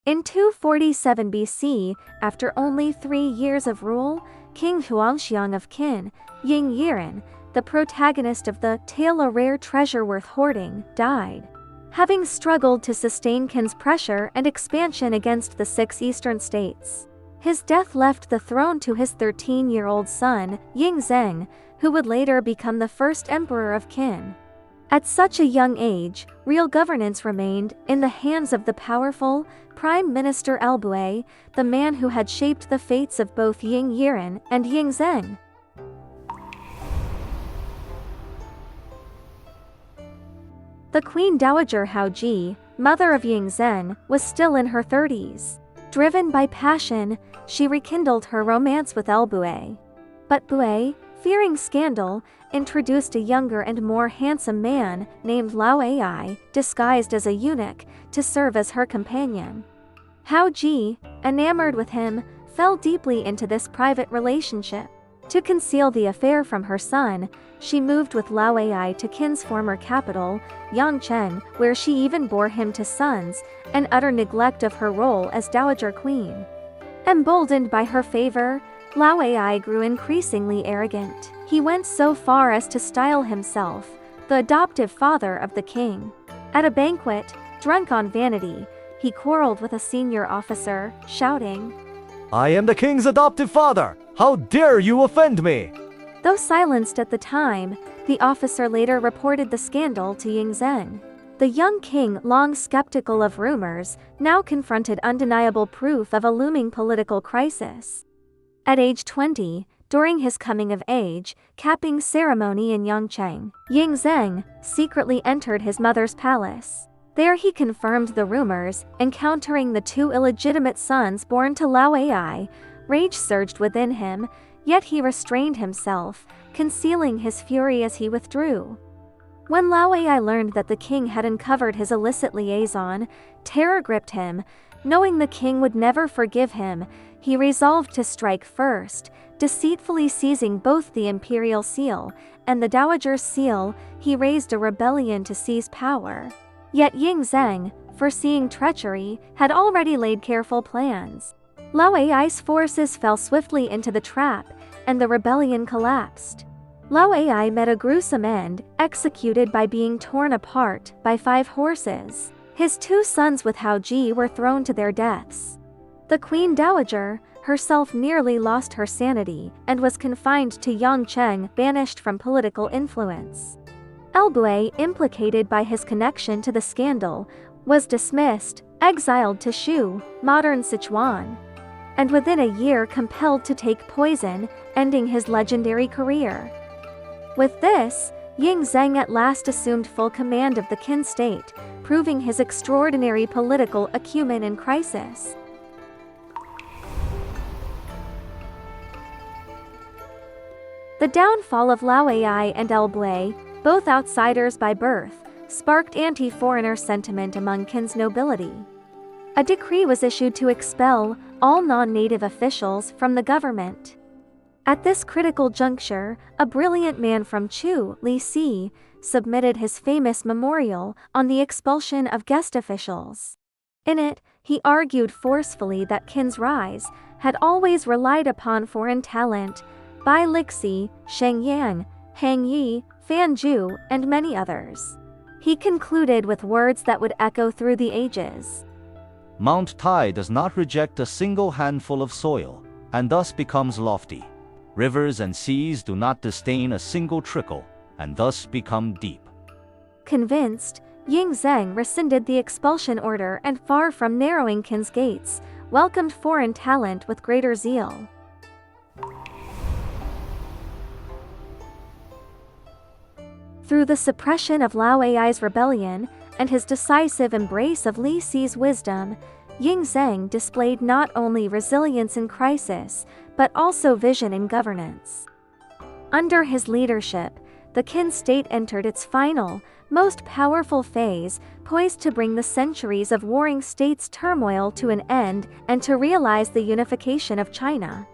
In 247 BC, after only 3 years of rule, King Huangxiang of Qin, Ying Zheng, the protagonist of the tale A Rare Treasure Worth Hoarding, died. Having struggled to sustain Qin's pressure and expansion against the 6 eastern states. His death left the throne to his 13-year-old son, Ying Zheng, who would later become the first emperor of Qin. At such a young age, real governance remained in the hands of the powerful Prime Minister Albue, the man who had shaped the fates of both Ying Zheng and Ying Zheng. The Queen Dowager Haoji, mother of Ying Zheng, was still in her 30s. Driven by passion, she rekindled her romance with Albue. But Bue, fearing scandal, introduced a younger and more handsome man named Lao Ai, disguised as a eunuch, to serve as her companion. Haoji, enamored with him, fell deeply into this private relationship. To conceal the affair from her son, she moved with Lao Ai to Qin's former capital, Yangcheng, where she even bore him to sons, an utter neglect of her role as Dowager Queen. Emboldened by her favor, Lao Ai grew increasingly arrogant. He went so far as to style himself the adoptive father of the king. At a banquet, drunk on vanity, he quarreled with a senior officer, shouting, "I am the king's adoptive father! How dare you offend me!" Though silenced at the time, the officer later reported the scandal to Ying Zheng. The young king, long skeptical of rumors, now confronted undeniable proof of a looming political crisis. At age 20, during his coming-of-age, capping ceremony in Yangcheng, Ying Zheng secretly entered his mother's palace. There he confirmed the rumors, encountering the 2 illegitimate sons born to Lao Ai. Rage surged within him, yet he restrained himself, concealing his fury as he withdrew. When Lao Ai learned that the king had uncovered his illicit liaison, terror gripped him. Knowing the king would never forgive him, he resolved to strike first. Deceitfully seizing both the imperial seal and the dowager's seal, he raised a rebellion to seize power. Yet Ying Zheng, foreseeing treachery, had already laid careful plans. Lao Ai's forces fell swiftly into the trap, and the rebellion collapsed. Lao Ai met a gruesome end, executed by being torn apart by 5 horses. His 2 sons with Haoji were thrown to their deaths. The Queen Dowager herself nearly lost her sanity and was confined to Yangcheng, banished from political influence. Albue, implicated by his connection to the scandal, was dismissed, exiled to Shu, modern Sichuan, and within a year compelled to take poison, ending his legendary career. With this, Ying Zheng at last assumed full command of the Qin state, proving his extraordinary political acumen in crisis. The downfall of Lao Ai and Albue, both outsiders by birth, sparked anti-foreigner sentiment among Qin's nobility. A decree was issued to expel all non-native officials from the government. At this critical juncture, a brilliant man from Chu, Li Si, submitted his famous memorial on the expulsion of guest officials. In it, he argued forcefully that Qin's rise had always relied upon foreign talent, Bai Lixi, Sheng Yang, Hang Yi, Fan Zhu, and many others. He concluded with words that would echo through the ages. Mount Tai does not reject a single handful of soil, and thus becomes lofty. Rivers and seas do not disdain a single trickle, and thus become deep. Convinced, Ying Zheng rescinded the expulsion order and, far from narrowing Qin's gates, welcomed foreign talent with greater zeal. Through the suppression of Lao Ai's rebellion and his decisive embrace of Li Si's wisdom, Ying Zheng displayed not only resilience in crisis, but also vision in governance. Under his leadership, the Qin state entered its final, most powerful phase, poised to bring the centuries of warring states' turmoil to an end and to realize the unification of China.